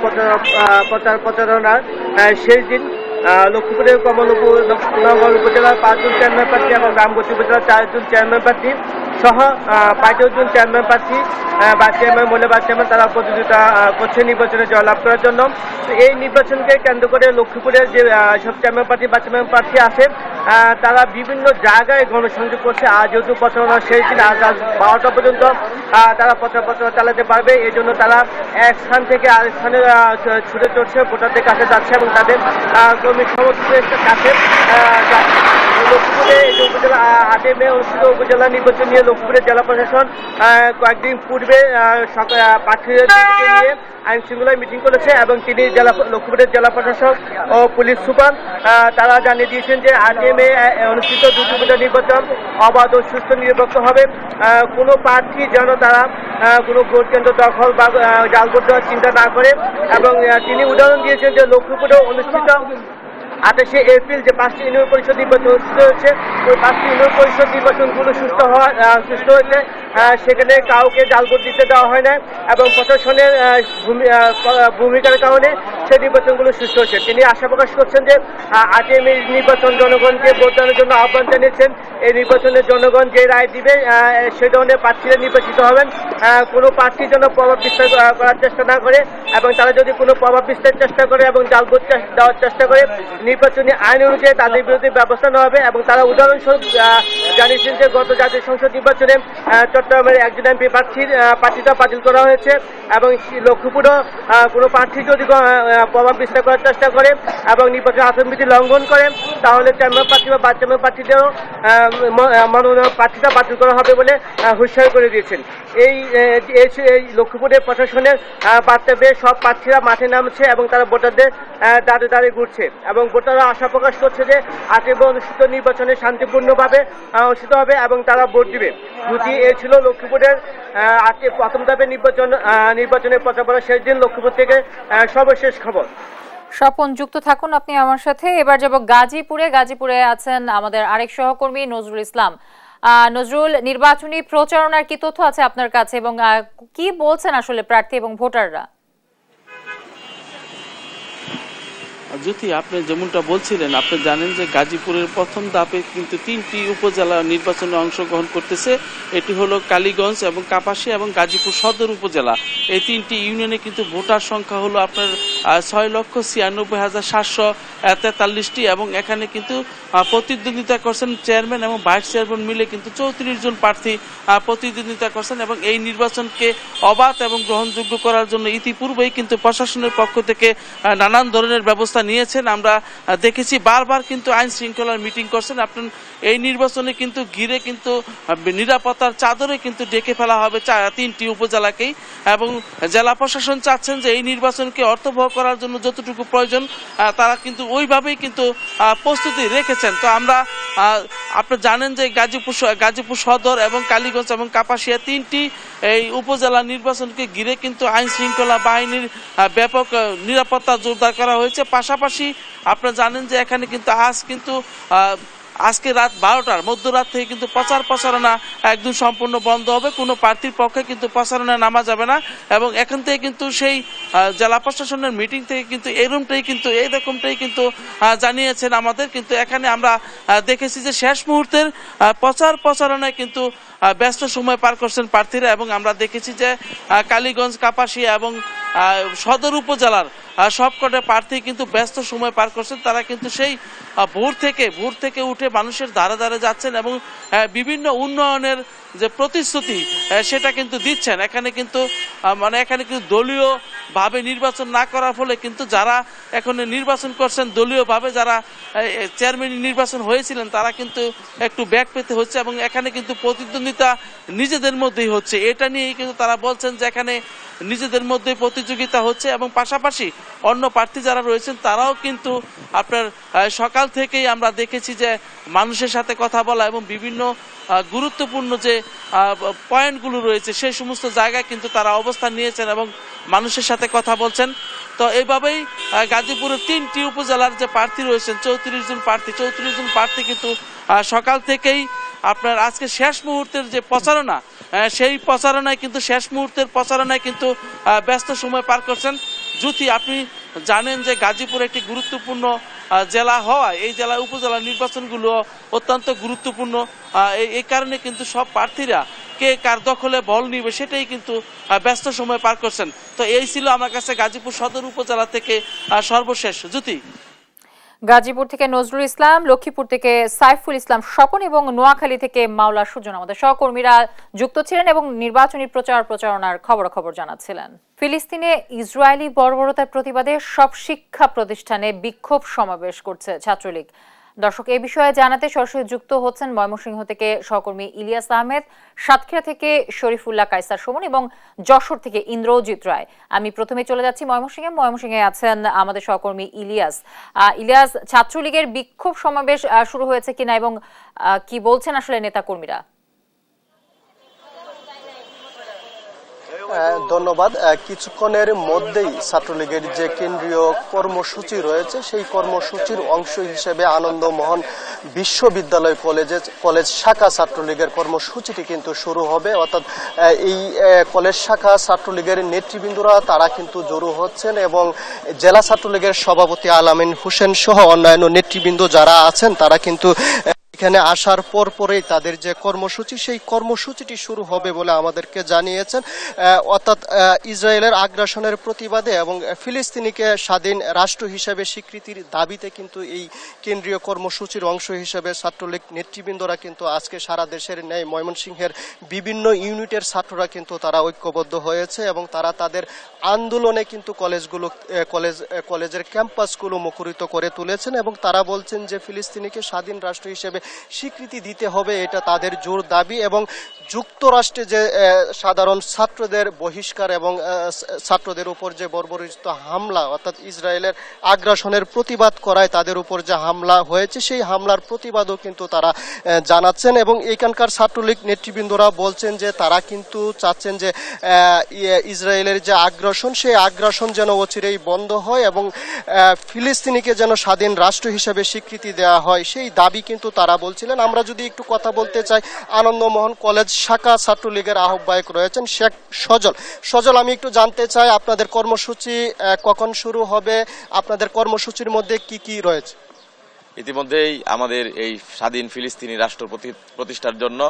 Speaker 3: প্রচারণার শেষ দিন লক্ষ্মীপুরের কমলনগর উপজেলার 5 জন চেয়ারম্যান প্রার্থী এবং রামগতি উপজেলার 4 জন চেয়ারম্যান প্রার্থী সহ 5 জন চেয়ারম্যান প্রার্থী বা চেয়ারম্যান মহিলা বা চেয়ারম্যান তারা প্রতিযোগিতা করছে নির্বাচনে জয়লাভ করার জন্য। এই নির্বাচনকে কেন্দ্র করে লক্ষ্মীপুরের যে সব চেয়ারম্যান প্রার্থী বা চেয়ারম্যান প্রার্থী আছে তারা বিভিন্ন জায়গায় গণসংযোগ করছে। আজ যেহেতু প্রচারণা শেষ দিন, আজ 12টা পর্যন্ত তারা প্রচার চালাতে পারবে। এই জন্য তারা এক স্থান থেকে আরেক স্থানে ছুটে চড়ছে, ভোটারদের কাছে যাচ্ছে এবং তাদের কর্মী সমর্থকদের কাছে যাচ্ছে। লক্ষ্মীপুরে উপজেলা 8 মে অনুষ্ঠিত উপজেলা নির্বাচন নিয়ে লক্ষ্মীপুরের জেলা প্রশাসন কয়েকদিন পূর্বে প্রার্থীদের নিয়ে আইন শৃঙ্খলায় মিটিং করেছে এবং তিনি লক্ষ্মীপুরের জেলা প্রশাসক ও পুলিশ সুপার তারা জানিয়ে দিয়েছেন যে 8 মে অনুষ্ঠিত দুটি উপজেলা নির্বাচন অবাধ ও সুষ্ঠু নিরপেক্ষ হবে। কোনো প্রার্থী যেন তারা কোনো ভোট কেন্দ্র দখল বা জাল ভোট দেওয়ার চিন্তা না করে এবং তিনি উদাহরণ দিয়েছেন যে লক্ষ্মীপুরে অনুষ্ঠিত 28 এপ্রিল যে 5টি ইউনিয়ন পরিষদ নির্বাচন অনুষ্ঠিত হয়েছে ওই 5টি ইউনিয়ন পরিষদ নির্বাচনগুলো সুষ্ঠু হয়েছে, সেখানে কাউকে জাল ভোট দিতে দেওয়া হয় না এবং প্রশাসনের ভূমিকার কারণে সেই নির্বাচনগুলো সুষ্ঠু হয়েছে। তিনি আশা প্রকাশ করছেন যে 8 মে নির্বাচন জনগণকে ভোটদানের জন্য আহ্বান জানিয়েছেন। এই নির্বাচনে জনগণ যে রায় দিবে সেই ধরনের প্রার্থীরা নির্বাচিত হবেন। কোনো প্রার্থী যেন প্রভাব বিস্তার করার চেষ্টা না করে এবং তারা যদি কোনো প্রভাব বিস্তারের চেষ্টা করে এবং জাল ভোট দেওয়ার চেষ্টা করে নির্বাচনী আইন অনুযায়ী তাদের বিরুদ্ধে ব্যবস্থা নেওয়া হবে। এবং তারা উদাহরণস্বরূপ জানিয়েছেন যে গত জাতীয় সংসদ নির্বাচনে চট্টগ্রামের একজন এমপি প্রার্থীটা বাতিল করা হয়েছে এবং লক্ষ্মীপুরও কোনো প্রার্থী যদি প্রভাব বিস্তার করার চেষ্টা করে এবং নির্বাচন আচরণবিধি লঙ্ঘন করে তাহলে চেয়ারম্যান প্রার্থী বা চেয়ারম্যান প্রার্থীদেরও মনোনয়ন প্রার্থীটা বাতিল করা হবে বলে হুঁশিয়ারি করে দিয়েছেন। এই লক্ষ্মীপুরের প্রশাসনের বার্তা পেয়ে সব প্রার্থীরা মাঠে নামছে এবং তারা ভোটারদের দাঁড়ে দাঁড়িয়ে ঘুরছে এবং ভোটাররা আশা প্রকাশ করছে যে 8 মে অনুষ্ঠিত নির্বাচনে শান্তিপূর্ণভাবে অনুষ্ঠিত হবে এবং তারা ভোট দিবে। যদি এ ছিল লক্ষ্মীপুরের প্রথম ধাপে নির্বাচনের প্রচারণা শেষ দিন। লক্ষ্মীপুর থেকে সর্বশেষ খবর।
Speaker 1: স্বপন, যুক্ত থাকুন আপনি আমার সাথে। এবার যাব গাজীপুরে আছেন আমাদের আরেক সহকর্মী নজরুল ইসলাম। নজরুল, নির্বাচনী প্রচারণার কি তথ্য আছে আপনার কাছে এবং কি বলছেন আসলে প্রার্থী এবং ভোটাররা?
Speaker 11: জ্যোতি, আপনি যেমনটা বলছিলেন, আপনি জানেন যে গাজীপুরের প্রথম ধাপে কিন্তু 3টি উপজেলা নির্বাচনে অংশগ্রহণ করতেছে। এটি হলো কালীগঞ্জ এবং কাপাসিয়া এবং গাজীপুর সদর উপজেলা। এই 3টি ইউনিয়নে কিন্তু ভোটার সংখ্যা হলো আপনার 6,96,743টি এবং এখানে কিন্তু প্রতিদ্বন্দ্বিতা করছেন চেয়ারম্যান এবং ভাইস চেয়ারম্যান মিলে কিন্তু 34 জন প্রার্থী প্রতিদ্বন্দ্বিতা করছেন এবং এই নির্বাচনকে অবাধ এবং গ্রহণযোগ্য করার জন্য ইতিপূর্বেই কিন্তু প্রশাসনের পক্ষ থেকে নানান ধরনের ব্যবস্থা নিয়েছেন। আমরা দেখেছি বারবার কিন্তু আইন শৃঙ্খলার মিটিং করছেন। আপনার এই নির্বাচনে কিন্তু ঘিরে কিন্তু নিরাপত্তার চাদরে কিন্তু ডেকে ফেলা হবে 3টি উপজেলাকেই এবং জেলা প্রশাসন চাচ্ছেন যে এই নির্বাচনকে অর্থবহ করার জন্য যতটুকু প্রয়োজন তারা কিন্তু ওইভাবেই কিন্তু প্রস্তুতি রেখেছেন। তো আমরা আপনি জানেন যে গাজীপুর সদর এবং কালীগঞ্জ এবং কাপাসিয়া 3টি এই উপজেলা নির্বাচনকে ঘিরে কিন্তু আইন শৃঙ্খলা বাহিনীর ব্যাপক নিরাপত্তা জোরদার করা হয়েছে। পাশাপাশি আপনারা জানেন যে এখানে কিন্তু আজকে রাত 12টার মধ্যরাত থেকে কিন্তু প্রচারণা একদম সম্পূর্ণ বন্ধ হবে। কোনো প্রার্থীর পক্ষে কিন্তু প্রচারণায় নামা যাবে না এবং এখান থেকে কিন্তু সেই জেলা প্রশাসনের মিটিং থেকে কিন্তু এইরকমটাই কিন্তু জানিয়েছেন আমাদের। কিন্তু এখানে আমরা দেখেছি যে শেষ মুহূর্তের প্রচারণায় কিন্তু ব্যস্ত সময় পার করছেন প্রার্থীরা এবং আমরা দেখেছি যে কালীগঞ্জ, কাপাসিয়া এবং সদর উপজেলার সবকটা প্রার্থী কিন্তু ব্যস্ত সময় পার করছেন। তারা কিন্তু সেই ভোর থেকে উঠে মানুষের ধারে ধারে যাচ্ছেন এবং বিভিন্ন উন্নয়নের যে প্রতিশ্রুতি সেটা কিন্তু দিচ্ছেন। এখানে কিন্তু দলীয়ভাবে নির্বাচন না করার ফলে কিন্তু যারা এখন নির্বাচন করছেন দলীয়ভাবে, যারা চেয়ারম্যান নির্বাচন হয়েছিলেন তারা কিন্তু একটু ব্যাক পেতে হচ্ছে এবং এখানে কিন্তু প্রতিদ্বন্দ্বিতা নিজেদের মধ্যেই হচ্ছে। এটা নিয়েই কিন্তু তারা বলছেন যে এখানে নিজেদের মধ্যে প্রতিযোগিতা হচ্ছে এবং পাশাপাশি অন্য প্রার্থী যারা রয়েছেন তারাও কিন্তু আপনার সকাল থেকেই আমরা দেখেছি যে মানুষের সাথে কথা বলা এবং বিভিন্ন গুরুত্বপূর্ণ যে পয়েন্টগুলো রয়েছে সেই সমস্ত জায়গায় কিন্তু তারা অবস্থান নিয়েছেন এবং মানুষের সাথে কথা বলছেন। তো এইভাবেই গাজীপুরের 3টি উপজেলার যে প্রার্থী রয়েছেন 34 জন প্রার্থী কিন্তু সকাল থেকেই আপনার আজকে শেষ মুহূর্তের যে প্রচারণা সেই শেষ মুহূর্তের প্রচারণায় কিন্তু ব্যস্ত সময় পার করছেন। জ্যোতি, আপনি জানেন যে গাজীপুর একটি গুরুত্বপূর্ণ জেলা হওয়ায় এই জেলা উপজেলা নির্বাচনগুলো অত্যন্ত গুরুত্বপূর্ণ। এই কারণে কিন্তু সব প্রার্থীরা কে কার দখলে বল নিবে সেটাই কিন্তু ব্যস্ত সময় পার করছেন। তো এই ছিল আমার কাছে গাজীপুর সদর উপজেলা থেকে সর্বশেষ। জ্যোতি,
Speaker 1: গাজীপুর থেকে নজরুল ইসলাম, লক্ষ্মীপুর থেকে সাইফুল ইসলাম স্বপন এবং নোয়াখালী থেকে মাওলা সুজন আমাদের সহকর্মীরা যুক্ত ছিলেন এবং নির্বাচনী প্রচারণার খবর জানাচ্ছিলেন। ফিলিস্তিনে ইসরায়েলি বর্বরতার প্রতিবাদে সব শিক্ষা প্রতিষ্ঠানে বিক্ষোভ সমাবেশ করছে ছাত্রলীগ। দর্শক এই বিষয়ে জানাতে সরাসরি যুক্ত হচ্ছেন ময়মনসিংহ থেকে সহকর্মী ইলিয়াস আহমেদ, সাতক্ষীরা থেকে শরীফুল্লাহ কায়সার সুমন এবং যশোর থেকে ইন্দ্রজিৎ রায়। আমি প্রথমে চলে যাচ্ছি ময়মনসিংহে আছেন আমাদের সহকর্মী ইলিয়াস। ইলিয়াস, ছাত্রলীগের বিক্ষোভ সমাবেশ শুরু হয়েছে কিনা এবং কি বলছেন আসলে নেতাকর্মীরা?
Speaker 7: ধন্যবাদ। কিছুক্ষণের মধ্যেই ছাত্রলীগের যে কেন্দ্রীয় কর্মসূচি রয়েছে সেই কর্মসূচির অংশ হিসেবে আনন্দমোহন বিশ্ববিদ্যালয় কলেজ শাখা ছাত্রলীগের কর্মসূচিটি কিন্তু শুরু হবে। অর্থাৎ এই কলেজ শাখা ছাত্রলীগের নেতৃবৃন্দরা তারা কিন্তু জড়ো হচ্ছেন এবং জেলা ছাত্রলীগের সভাপতি আলামিন হোসেন সহ অন্যান্য নেতৃবৃন্দ যারা আছেন তারা কিন্তু এখানে আসার পরেই তাদের যে কর্মসূচি সেই কর্মসূচিটি শুরু হবে বলে আমাদেরকে জানিয়েছেন। অর্থাৎ ইসরায়েলের আগ্রাসনের প্রতিবাদে এবং ফিলিস্তিনিকে স্বাধীন রাষ্ট্র হিসেবে স্বীকৃতির দাবিতে কিন্তু এই কেন্দ্রীয় কর্মসূচির অংশ হিসেবে ছাত্রলীগ নেতৃবৃন্দরা কিন্তু আজকে সারা দেশের ন্যায় ময়মনসিংহের বিভিন্ন ইউনিটের ছাত্ররা কিন্তু তারা ঐক্যবদ্ধ হয়েছে এবং তারা তাদের আন্দোলনে কিন্তু কলেজের ক্যাম্পাসগুলো মুখরিত করে তুলেছেন এবং তারা বলছেন যে ফিলিস্তিনিকে স্বাধীন রাষ্ট্র হিসেবে স্বীকৃতি দিতে হবে, এটা তাদের জোর দাবি। এবং যুক্তরাষ্ট্রে যে সাধারণ ছাত্রদের বহিষ্কার এবং ছাত্রদের উপর যে বর্বরিত হামলা অর্থাৎ ইসরায়েলের আগ্রাসনের প্রতিবাদ করায় তাদের উপর যে হামলা হয়েছে সেই হামলার প্রতিবাদও কিন্তু তারা জানাচ্ছেন এবং এখানকার ছাত্রলীগ নেতৃবৃন্দরা বলছেন যে তারা কিন্তু চাচ্ছেন যে ইসরায়েলের যে আগ্রাসন সেই আগ্রাসন যেন অচিরেই বন্ধ হয় এবং ফিলিস্তিনিকে যেন স্বাধীন রাষ্ট্র হিসেবে স্বীকৃতি দেওয়া হয় সেই দাবি কিন্তু তারা বলছিলেন। আমরা যদি একটু কথা বলতে চাই, আনন্দমোহন কলেজ শাখা ছাত্রলীগের আহ্বায়ক রয়েছেন শেখ সজল, আমি একটু জানতে চাই আপনাদের কর্মসূচি কখন শুরু হবে, আপনাদের কর্মসূচির মধ্যে কি কি রয়েছে?
Speaker 12: ইতিমধ্যেই আমাদের এই স্বাধীন ফিলিস্তিনি রাষ্ট্র প্রতিষ্ঠার জন্য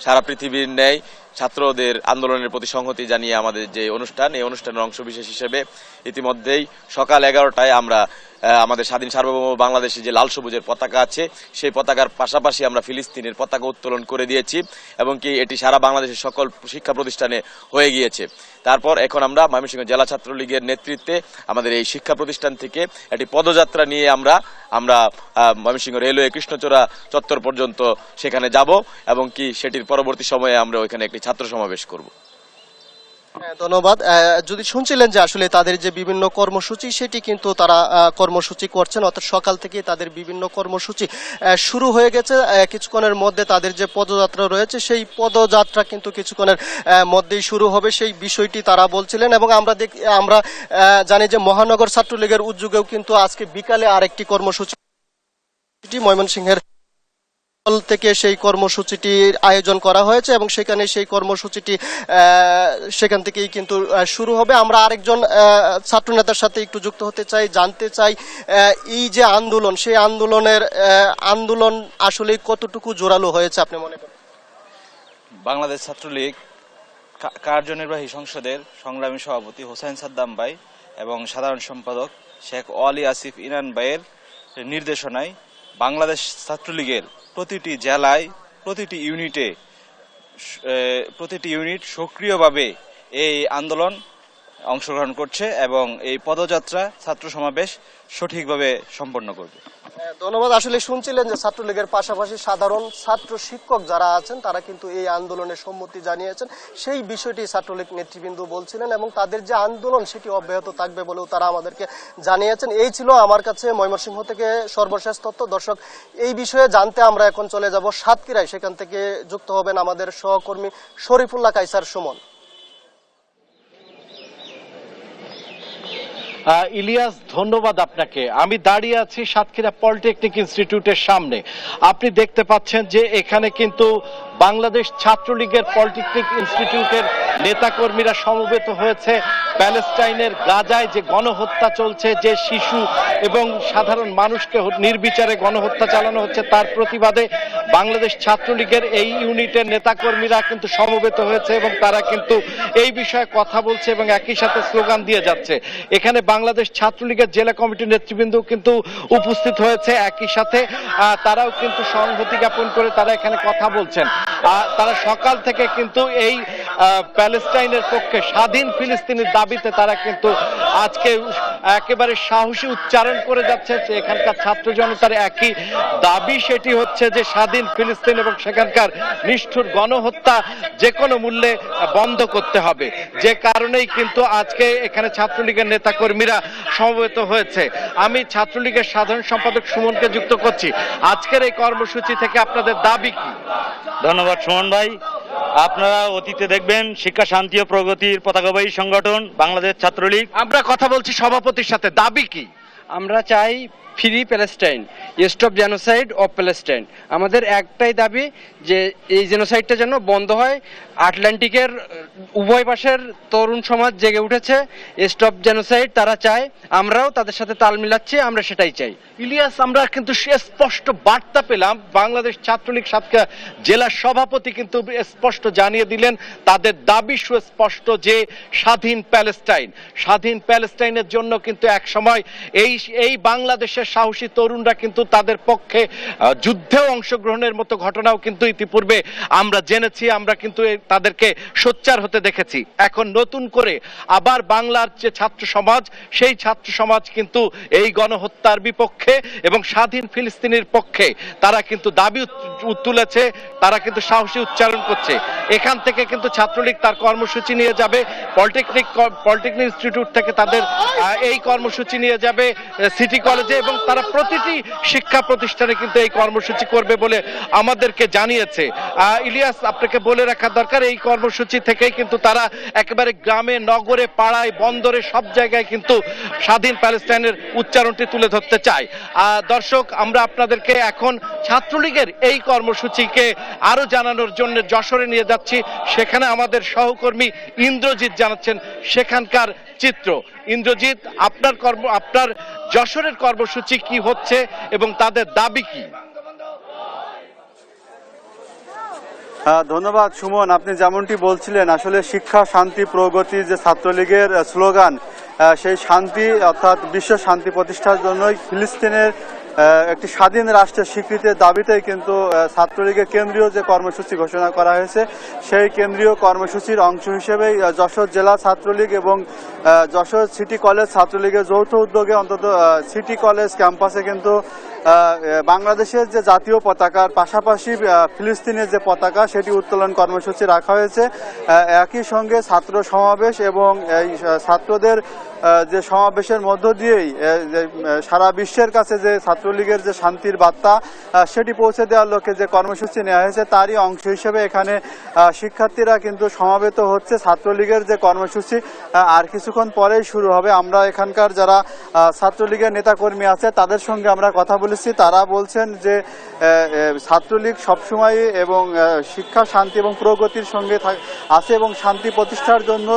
Speaker 12: সারা পৃথিবীর ন্যায় ছাত্রদের আন্দোলনের প্রতি সংহতি জানিয়ে আমাদের যে অনুষ্ঠান, এই অনুষ্ঠানের অংশবিশেষ হিসেবে ইতিমধ্যেই সকাল 11টায় আমরা আমাদের স্বাধীন সার্বভৌম বাংলাদেশে যে লাল সবুজের পতাকা আছে সেই পতাকার পাশাপাশি আমরা ফিলিস্তিনের পতাকা উত্তোলন করে দিয়েছি এবং কি এটি সারা বাংলাদেশের সকল শিক্ষা প্রতিষ্ঠানে হয়ে গিয়েছে। তারপর এখন আমরা ময়মনসিংহ জেলা ছাত্রলীগের নেতৃত্বে আমাদের এই শিক্ষা প্রতিষ্ঠান থেকে একটি পদযাত্রা নিয়ে আমরা ময়মনসিংহ রেলওয়ে কৃষ্ণচূড়া চত্বর পর্যন্ত সেখানে যাব এবং কি সেটির পরবর্তী সময়ে আমরা ওইখানে একটি ছাত্র সমাবেশ করব।
Speaker 7: ধন্যবাদ। যদি শুনছিলেন যে আসলে তাদের যে বিভিন্ন কর্মসূচি সেটি কিন্তু তারা কর্মসূচি করছেন, অর্থাৎ সকাল থেকে তাদের বিভিন্ন কর্মসূচি শুরু হয়ে গেছে। কিছুক্ষণের মধ্যে তাদের যে পদযাত্রা রয়েছে সেই পদযাত্রা কিন্তু কিছুক্ষণের মধ্যেই শুরু হবে সেই বিষয়টি তারা বলছিলেন এবং আমরা জানি যে মহানগর ছাত্রলীগের উদ্যোগেও কিন্তু আজকে বিকালে আরেকটি কর্মসূচি ময়মনসিংহের থেকে সেই কর্মসূচিটির আয়োজন করা হয়েছে এবং সেখানে সেই কর্মসূচিটি সেখান থেকেই কিন্তু শুরু হবে। আমরা আরেকজন ছাত্রনেতার সাথে একটু যুক্ত হতে চাই, জানতে চাই এই যে আন্দোলন সেই আন্দোলন আসলে কতটুকু জোরালো হয়েছে আপনি মনে করেন?
Speaker 12: বাংলাদেশ ছাত্রলীগ কার্যনির্বাহী সংসদের সংগ্রামী সভাপতি হোসেন সাদ্দাম ভাই এবং সাধারণ সম্পাদক শেখ ওয়ালি আসিফ ইনান ভাইয়ের নির্দেশনায় বাংলাদেশ ছাত্রলীগের প্রতিটি জেলায় প্রতিটি ইউনিট সক্রিয়ভাবে এই আন্দোলন অংশগ্রহণ করছে এবং এই পদযাত্রা ছাত্র সমাবেশ সঠিকভাবে সম্পন্ন করবে।
Speaker 7: ধন্যবাদ। আসলে শুনছিলেন যে ছাত্রলীগের পাশাপাশি সাধারণ ছাত্র শিক্ষক যারা আছেন তারা কিন্তু এই আন্দোলনে সম্মতি জানিয়েছেন, সেই বিষয়টি ছাত্রলীগ নেতৃবৃন্দ বলছিলেন এবং তাদের যে আন্দোলন সেটি অব্যাহত থাকবে বলেও তারা আমাদেরকে জানিয়েছেন। এই ছিল আমার কাছে ময়মনসিংহ থেকে সর্বশেষ তথ্য। দর্শক, এই বিষয়ে জানতে আমরা এখন চলে যাব সাতক্ষীরায়, সেখান থেকে যুক্ত হবেন আমাদের সহকর্মী শরীফুল্লাহ কায়সার সুমন।
Speaker 13: ইলিয়াস, ধন্যবাদ আপনাকে। আমি দাঁড়িয়ে আছি সাতক্ষীরা পলিটেকনিক ইনস্টিটিউটের সামনে। আপনি দেখতে পাচ্ছেন যে এখানে কিন্তু বাংলাদেশ ছাত্রলীগের পলিটেকনিক ইনস্টিটিউটের নেতাকর্মীরা সমবেত হয়েছে। প্যালেস্টাইনের গাজায় যে গণহত্যা চলছে, যে শিশু এবং সাধারণ মানুষকে নির্বিচারে গণহত্যা চালানো হচ্ছে তার প্রতিবাদে বাংলাদেশ ছাত্রলীগের এই ইউনিটের নেতাকর্মীরা কিন্তু সমবেত হয়েছে এবং তারা কিন্তু এই বিষয়ে কথা বলছে এবং একই সাথে স্লোগান দিয়ে যাচ্ছে। এখানে বাংলাদেশ ছাত্রলীগের জেলা কমিটির নেতৃবৃন্দ কিন্তু উপস্থিত হয়েছে, একই সাথে তারাও কিন্তু সংহতি জ্ঞাপন করে তারা এখানে কথা বলছেন। তারা সকাল থেকে কিন্তু এই প্যালেস্টাইনের পক্ষে স্বাধীন ফিলিস্তিনের দাবিতে তারা কিন্তু আজকে একেবারে সাহসী উচ্চারণ করে যাচ্ছে যে এখানকার ছাত্র জনতার একই দাবি, সেটি হচ্ছে যে স্বাধীন ফিলিস্তিন এবং সেখানকার নিষ্ঠুর গণহত্যা যে কোনো মূল্যে বন্ধ করতে হবে। যে কারণেই কিন্তু আজকে এখানে ছাত্রলীগের নেতাকর্মীরা সমবেত হয়েছে। আমি ছাত্রলীগের সাধারণ সম্পাদক সুমনকে যুক্ত করছি। আজকের এই কর্মসূচি থেকে আপনাদের দাবি কি?
Speaker 14: ধন্যবাদ সুমন ভাই। আপনারা অতীতে দেখবেন শিক্ষা শান্তি ও প্রগতির পতাকাবাহী সংগঠন বাংলাদেশ ছাত্রলীগ।
Speaker 13: আমরা কথা বলছি সভাপতির সাথে, দাবি কি?
Speaker 15: আমরা চাই free Palestine, stop genocide of Palestine. আমাদের একটাই দাবি যে এই জেনোসাইডটা যেন বন্ধ হয়। আটলান্টিকের উভয় পাশের তরুণ সমাজ জেগে উঠেছে, স্টপ জেনোসাইড তারা চায়, আমরাও তাদের সাথে তাল মিলাচ্ছি, আমরা সেটাই চাই।
Speaker 13: ইলিয়াস, আমরা কিন্তু স্পষ্ট বার্তা পেলাম, বাংলাদেশ ছাত্রলীগ সাতক্ষীরা জেলা সভাপতি কিন্তু স্পষ্ট জানিয়ে দিলেন তাদের দাবি সুস্পষ্ট যে স্বাধীন প্যালেস্টাইন। স্বাধীন প্যালেস্টাইনের জন্য কিন্তু এক সময় এই বাংলাদেশের সাহসী তরুণরা কিন্তু তাদের পক্ষে যুদ্ধেও অংশগ্রহণের মতো ঘটনাও কিন্তু ইতিপূর্বে আমরা জেনেছি, আমরা কিন্তু তাদেরকে সোচ্চার হতে দেখেছি। এখন নতুন করে আবার বাংলার যে ছাত্র সমাজ, সেই ছাত্র সমাজ কিন্তু এই গণহত্যার বিপক্ষে এবং স্বাধীন ফিলিস্তিনের পক্ষে তারা কিন্তু দাবি তুলেছে, তারা কিন্তু সাহসী উচ্চারণ করছে। এখান থেকে কিন্তু ছাত্রলীগ তার কর্মসূচি নিয়ে যাবে পলিটেকনিক ইনস্টিটিউট থেকে, তাদের এই কর্মসূচি নিয়ে যাবে সিটি কলেজে এবং তারা প্রতিটি শিক্ষা প্রতিষ্ঠানে কিন্তু এই কর্মসূচি করবে বলে আমাদেরকে জানিয়েছে। ইলিয়াস, আপনাকে বলে রাখা দরকার, এই কর্মসূচি থেকেই কিন্তু তারা একেবারে গ্রামে, নগরে, পাড়ায়, বন্দরে সব জায়গায় কিন্তু স্বাধীন প্যালেস্টাইনের উচ্চারণটি তুলে ধরতে চায়। দর্শক, আমরা আপনাদেরকে এখন ছাত্রলীগের এই কর্মসূচিকে আরো জানানোর জন্য যশোরে নিয়ে যাচ্ছি। সেখানে আমাদের সহকর্মী ইন্দ্রজিৎ জানাচ্ছেন সেখানকার চিত্র। ইন্দ্রজিৎ, আপনার যশোরের কর্মসূচি কি হচ্ছে এবং তাদের দাবি কি?
Speaker 2: ধন্যবাদ সুমন। আপনি যেমনটি বলছিলেন, আসলে শিক্ষা শান্তি প্রগতি যে ছাত্রলীগের স্লোগান, সেই শান্তি অর্থাৎ বিশ্ব শান্তি প্রতিষ্ঠার জন্যই ফিলিস্তিনের একটি স্বাধীন রাষ্ট্রের স্বীকৃতির দাবিতেই কিন্তু ছাত্রলীগের কেন্দ্রীয় যে কর্মসূচি ঘোষণা করা হয়েছে, সেই কেন্দ্রীয় কর্মসূচির অংশ হিসেবেই যশোর জেলা ছাত্রলীগ এবং যশোর সিটি কলেজ ছাত্রলীগের যৌথ উদ্যোগে অন্তত সিটি কলেজ ক্যাম্পাসে কিন্তু বাংলাদেশের যে জাতীয় পতাকার পাশাপাশি ফিলিস্তিনের যে পতাকা, সেটি উত্তোলন কর্মসূচি রাখা হয়েছে। একই সঙ্গে ছাত্র সমাবেশ এবং এই ছাত্রদের যে সমাবেশের মধ্য দিয়েই সারা বিশ্বের কাছে যে ছাত্রলীগের যে শান্তির বার্তা, সেটি পৌঁছে দেওয়ার লক্ষ্যে যে কর্মসূচি নেওয়া হয়েছে, তারই অংশ হিসেবে এখানে শিক্ষার্থীরা কিন্তু সমাবেত হচ্ছে। ছাত্রলীগের যে কর্মসূচি আর কিছুক্ষণ পরেই শুরু হবে। আমরা এখানকার যারা ছাত্রলীগের নেতাকর্মী আছে তাদের সঙ্গে আমরা কথা বলেছি। তারা বলছেন যে ছাত্রলীগ সবসময় এবং শিক্ষা শান্তি এবং প্রগতির সঙ্গে আছে এবং শান্তি প্রতিষ্ঠার জন্য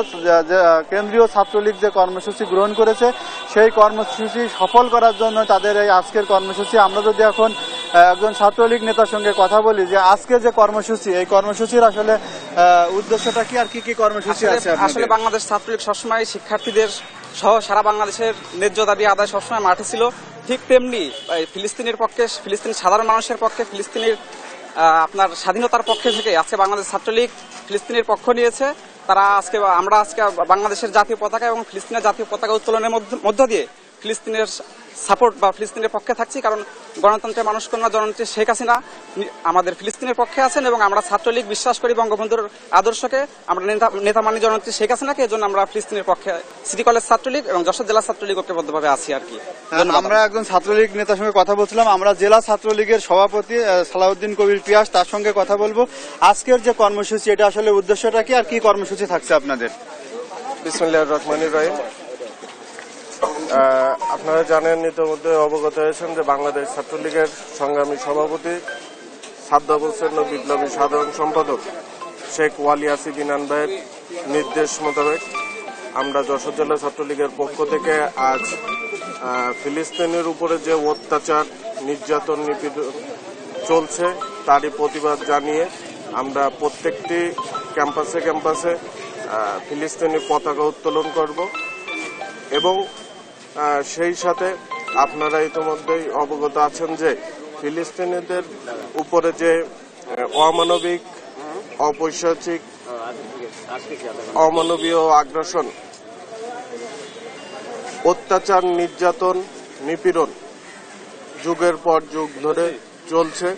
Speaker 2: কেন্দ্রীয় ছাত্রলীগ যে কর্মসূচি গ্রহণ করেছে, সেই কর্মসূচি সফল করার জন্য তাদের এই আজকের কর্মসূচি। আমরা যদি এখন একজন ছাত্রলীগ নেতার সঙ্গে কথা বলি যে আজকের যে কর্মসূচি, এই কর্মসূচির আসলে উদ্দেশ্যটা কি আর কি কি কর্মসূচি আছে?
Speaker 16: আসলে বাংলাদেশ ছাত্রলীগ সবসময় শিক্ষার্থীদের সহ সারা বাংলাদেশের ন্যায্য দাবি আদায় সবসময় মাঠে ছিল। ঠিক তেমনি ফিলিস্তিনের পক্ষে, ফিলিস্তিনের সাধারণ মানুষের পক্ষে, ফিলিস্তিনের আপনার স্বাধীনতার পক্ষে থেকে আজকে বাংলাদেশ ছাত্রলীগ ফিলিস্তিনের পক্ষ নিয়েছে। আমরা আজকে বাংলাদেশের জাতীয় পতাকা এবং ফিলিস্তিনের জাতীয় পতাকা উত্তোলনের মধ্য দিয়ে ফিলিস্তিনের সাপোর্ট বা ফিলিস্তিনের পক্ষে থাকছি। কারণ গণতন্ত্রের মানুষকন্যা জননেত্রী শেখ হাসিনা আমাদের ফিলিস্তিনের পক্ষে আছেন এবং আমরা ছাত্রলীগ বিশ্বাস করি বঙ্গবন্ধুর আদর্শকে, আমরা নেতা মানি জননেত্রী শেখ হাসিনাকে। এজন্য আমরা ফিলিস্তিনের পক্ষে সিটি কলেজ ছাত্রলীগ এবং যশোর জেলা ছাত্রলীগ ঐক্যবদ্ধভাবে আছি আর কি।
Speaker 2: আমরা একজন ছাত্রলীগ নেতার সঙ্গে কথা বলছিলাম। আমরা জেলা ছাত্রলীগের সভাপতি সালাউদ্দিন কবির পিয়াস, তার সঙ্গে কথা বলবো। আজকের যে কর্মসূচি, এটা আসলে উদ্দেশ্যটা কি আর কি কর্মসূচি থাকছে আপনাদের?
Speaker 17: বিসমিল্লাহির রহমানির রহিম। আপনারা জানেন, ইতিমধ্যে অবগত হয়েছেন যে বাংলাদেশ ছাত্রলীগের সংগ্রামী সভাপতি সাদ্দাম হোসেন বিপ্লবী সাধারণ সম্পাদক শেখ ওয়ালি আসিফ ইনান ভাইয়ের নির্দেশ মোতাবেক আমরা যশোর জেলা ছাত্রলীগের পক্ষ থেকে আজ ফিলিস্তিনের উপরে যে অত্যাচার, নির্যাতন, নিপীড়ন চলছে তারই প্রতিবাদ জানিয়ে আমরা প্রত্যেকটি ক্যাম্পাসে ফিলিস্তিনি পতাকা উত্তোলন করব এবং সেই সাথে আপনারা ইতিমধ্যেই অবগত আছেন যে ফিলিস্তিনিদের উপরে যে অমানবিক, অপৈশাচিক, অমানবীয় আগ্রাসন অত্যাচার, নির্যাতন, নিপীড়ন যুগের পর যুগ ধরে চলছে।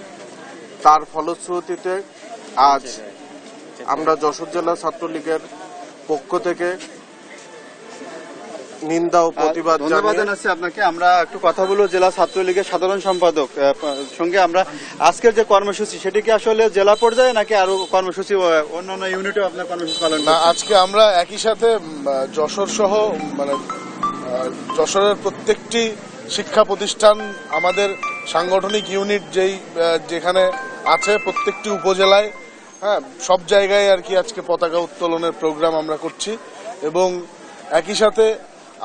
Speaker 17: তার ফলশ্রুতিতে আজ আমরা যশোর জেলা ছাত্রলীগের পক্ষ থেকে নিন্দা ও প্রতিবাদ
Speaker 8: ধন্যবাদ
Speaker 17: জানিয়ে
Speaker 8: জানাচ্ছি আপনাকে। আমরা একটু কথা বলবো জেলা ছাত্রলীগের সাধারণ সম্পাদক সঙ্গে। আমরা আজকের যে কর্মসূচি সেটি কি আসলে জেলা পর্যায়ে নাকি আরো কর্মসূচি অন্যান্য ইউনিটেও আপনার কর্মসূচি পালন
Speaker 18: না,
Speaker 8: করছেন?
Speaker 18: আজকে আমরা একই সাথে যশোর সহ মানে যশোরের প্রত্যেকটি শিক্ষা প্রতিষ্ঠান, আমাদের সাংগঠনিক ইউনিট যেখানে আছে প্রত্যেকটি উপজেলায়, হ্যাঁ, সব জায়গায় আর কি আজকে পতাকা উত্তোলনের প্রোগ্রাম আমরা করছি। এবং একই সাথে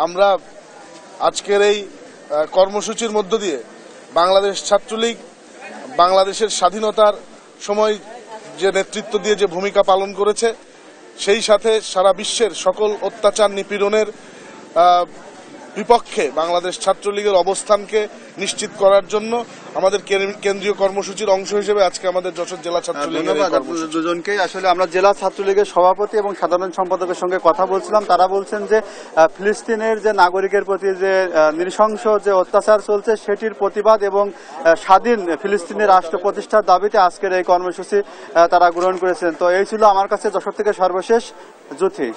Speaker 18: আমরা আজকের এই কর্মসূচির মধ্য দিয়ে বাংলাদেশ ছাত্রলীগ বাংলাদেশের স্বাধীনতার সময় যে নেতৃত্ব দিয়ে যে ভূমিকা পালন করেছে, সেই সাথে সারা বিশ্বের সকল অত্যাচার, নিপীড়নের বিপক্ষে বাংলাদেশ ছাত্রলীগের অবস্থানকে নিশ্চিত করার জন্য আমাদের কেন্দ্রীয় কর্মসূচির অংশ হিসেবে আজকে আমাদের যশোর জেলা ছাত্রলীগের
Speaker 8: ধন্যবাদ দুজনকেই। আসলে আমরা জেলা ছাত্রলীগের সভাপতি এবং সাধারণ সম্পাদকের সঙ্গে কথা বলছিলাম। তারা বলছেন যে ফিলিস্তিনের যে নাগরিকের প্রতি যে নৃশংস যে অত্যাচার চলছে সেটির প্রতিবাদ এবং স্বাধীন ফিলিস্তিনের রাষ্ট্র প্রতিষ্ঠার দাবিতে আজকের এই কর্মসূচি তারা গ্রহণ করেছেন। তো এই ছিল আমার কাছে যশোর থেকে সর্বশেষ জুথি।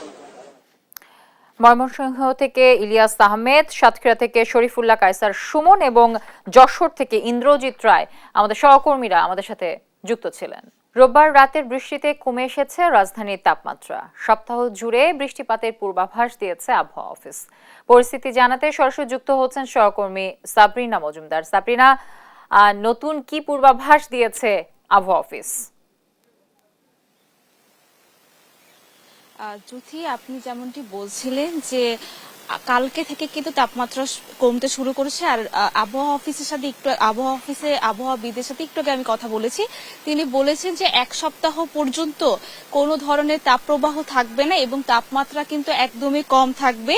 Speaker 1: ময়মনসিংহ থেকে ইলিয়াস আহমেদ, সাতক্ষীরা থেকে শরীফুল্লাহ কায়সার সুমন এবং যশোর থেকে ইন্দ্রজিৎ রায় আমাদের সহকর্মীরা আমাদের সাথে যুক্ত ছিলেন। রোববার রাতের বৃষ্টিতে কমে এসেছে রাজধানীর তাপমাত্রা। সপ্তাহ জুড়ে বৃষ্টিপাতের পূর্বাভাস দিয়েছে আবহাওয়া অফিস। পরিস্থিতি জানাতে সরাসরি যুক্ত হচ্ছেন সহকর্মী সাবরিনা মজুমদার। সাবরিনা, নতুন কি পূর্বাভাস দিয়েছে আবহাওয়া অফিস?
Speaker 19: জ্যোতি, আপনি যেমনটি বলছিলেন যে কালকে থেকে কিন্তু তাপমাত্রা কমতে শুরু করেছে। আর আবহাওয়া অফিসের সাথে আবহাওয়াবিদের সাথে একটু আগে আমি কথা বলেছি। তিনি বলেছেন যে এক সপ্তাহ পর্যন্ত কোনো ধরনের তাপপ্রবাহ থাকবে না এবং তাপমাত্রা কিন্তু একদমই কম থাকবে।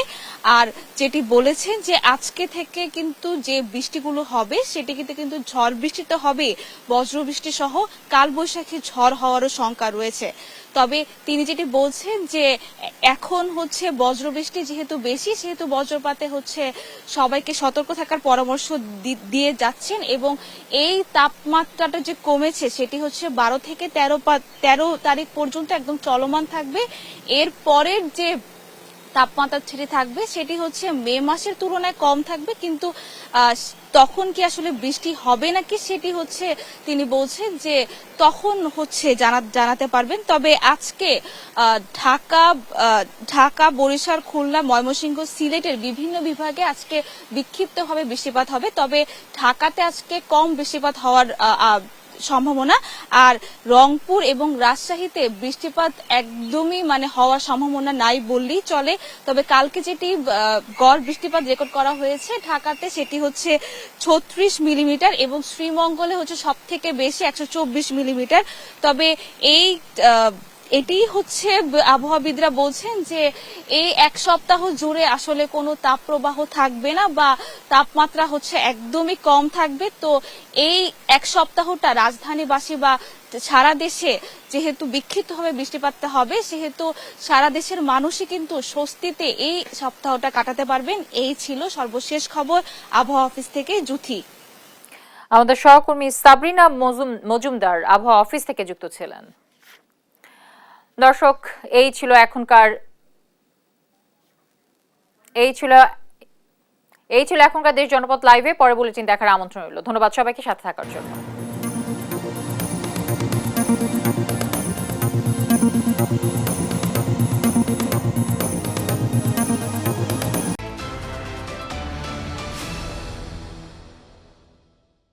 Speaker 19: আর যেটি বলেছেন যে আজকে থেকে কিন্তু যে বৃষ্টিগুলো হবে সেটি কিন্তু ঝড় বৃষ্টি তো হবে, বজ্রবৃষ্টি সহ কালবৈশাখী ঝড় হওয়ারও শঙ্কা রয়েছে। তবে তিনি যেটি বলছেন যে এখন হচ্ছে বজ্রবৃষ্টি যেহেতু বেশি, সেহেতু বজ্রপাতে হচ্ছে সবাইকে সতর্ক থাকার পরামর্শ দিয়ে যাচ্ছেন এবং এই তাপমাত্রাটা যে কমেছে সেটি হচ্ছে 12 থেকে 13 তারিখ পর্যন্ত একদম চলমান থাকবে। এর পরের যে তাপমাত্রা ছেড়ে থাকবে সেটি হচ্ছে মে মাসের তুলনায় কম থাকবে, কিন্তু তখন কি আসলে বৃষ্টি হবে নাকি সেটি হচ্ছে তিনি বলছেন যে তখন হচ্ছে জানাতে পারবেন। তবে আজকে ঢাকা, বরিশাল, খুলনা, ময়মনসিংহ, সিলেটের বিভিন্ন বিভাগে আজকে বিক্ষিপ্তভাবে বৃষ্টিপাত হবে। তবে ঢাকাতে আজকে কম বৃষ্টিপাত হওয়ার সম্ভাবনা। আর রংপুর এবং রাজশাহীতে বৃষ্টিপাত একদমই হওয়ার সম্ভাবনা নাই বললেই চলে। তবে কালকে যেটি গড় বৃষ্টিপাত রেকর্ড করা হয়েছে ঢাকাতে সেটি হচ্ছে 36 মিলিমিটার এবং শ্রীমঙ্গলে হচ্ছে সব থেকে বেশি 124 মিলিমিটার। তবে এটি হচ্ছে আবহাওয়াবিদরা বলছেন যে এই এক সপ্তাহ জুড়ে আসলে কোনো তাপপ্রবাহ থাকবে না বা তাপমাত্রা হচ্ছে একদমই কম থাকবে। তো এই এক সপ্তাহটা রাজধানীবাসী বা সারা দেশে যেহেতু বিক্ষিপ্তভাবে বৃষ্টিপাত হবে সেহেতু সারা দেশের মানুষই কিন্তু স্বস্তিতে এই সপ্তাহটা কাটাতে পারবেন। এই ছিল সর্বশেষ খবর আবহাওয়া অফিস থেকে। জুথি,
Speaker 1: আমাদের সহকর্মী সাবরিনা মজুমদার আবহাওয়া অফিস থেকে যুক্ত ছিলেন। দর্শক, এই ছিল এখনকার দেশ জনপদ লাইভে। পরে বুলেটিন দেখার আমন্ত্রণ রইল। ধন্যবাদ সবাইকে সাথে থাকার জন্য।